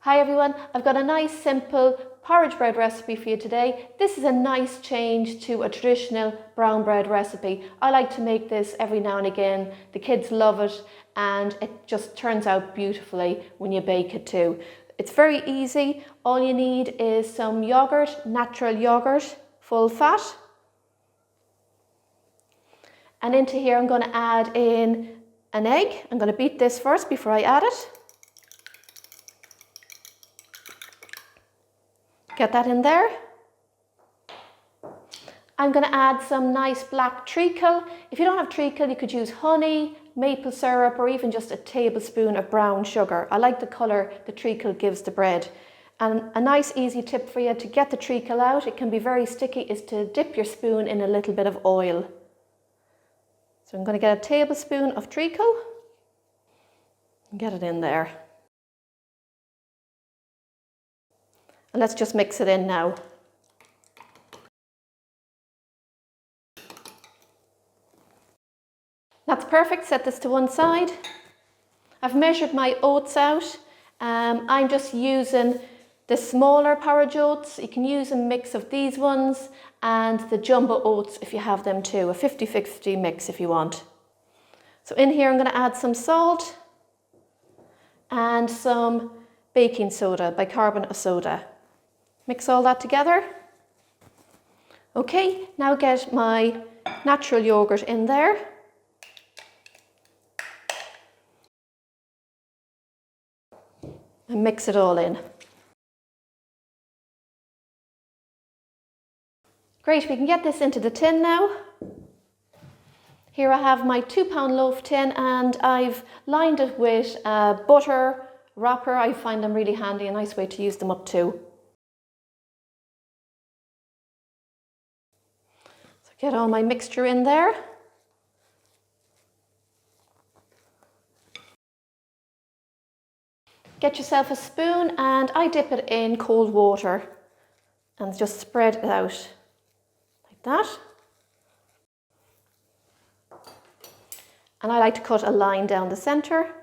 Hi everyone, I've got a nice simple porridge bread recipe for you today. This is a nice change to a traditional brown bread recipe. I like to make this every now and again. The kids love it and it just turns out beautifully when you bake it too. It's very easy. All you need is some yoghurt, natural yoghurt, full fat. And into here I'm going to add in an egg. I'm going to beat this first before I add it. Get that in there. I'm going to add some nice black treacle. If you don't have treacle, you could use honey, maple syrup, or even just a tablespoon of brown sugar. I like the colour the treacle gives the bread. And a nice easy tip for you to get the treacle out, it can be very sticky, is to dip your spoon in a little bit of oil. So I'm going to get a tablespoon of treacle and get it in there. And let's just mix it in now. That's perfect, set this to one side. I've measured my oats out. I'm just using the smaller porridge oats. You can use a mix of these ones and the jumbo oats if you have them too, a 50-50 mix if you want. So in here I'm going to add some salt and some baking soda, bicarbonate of soda. Mix all that together. Okay, now get my natural yoghurt in there. And mix it all in. Great, we can get this into the tin now. Here I have my 2-pound loaf tin and I've lined it with a butter wrapper. I find them really handy, a nice way to use them up too. Get all my mixture in there. Get yourself a spoon and I dip it in cold water and just spread it out like that. And I like to cut a line down the center.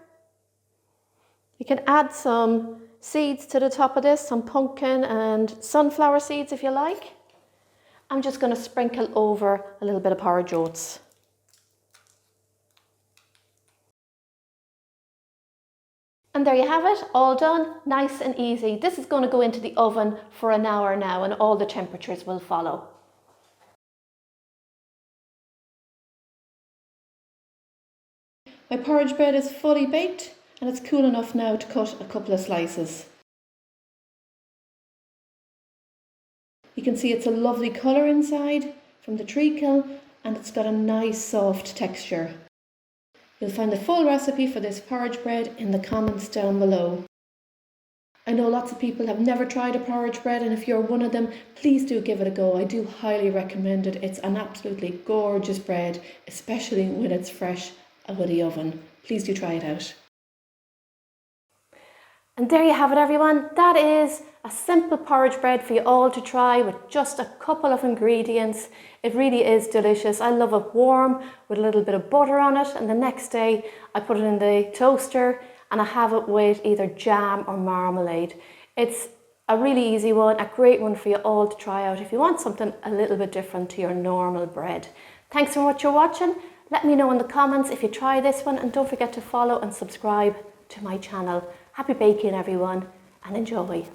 You can add some seeds to the top of this, some pumpkin and sunflower seeds if you like. I'm just going to sprinkle over a little bit of porridge oats. And there you have it, all done, nice and easy. This is going to go into the oven for an hour now and all the temperatures will follow. My porridge bread is fully baked and it's cool enough now to cut a couple of slices. You can see it's a lovely colour inside from the treacle and it's got a nice soft texture. You'll find the full recipe for this porridge bread in the comments down below. I know lots of people have never tried a porridge bread and if you're one of them, please do give it a go. I do highly recommend it. It's an absolutely gorgeous bread, especially when it's fresh out of the oven. Please do try it out. And there you have it everyone, that is a simple porridge bread for you all to try with just a couple of ingredients. It really is delicious. I love it warm with a little bit of butter on it and the next day I put it in the toaster and I have it with either jam or marmalade. It's a really easy one, a great one for you all to try out if you want something a little bit different to your normal bread. Thanks so much for watching. Let me know in the comments if you try this one and don't forget to follow and subscribe to my channel. Happy baking everyone and enjoy.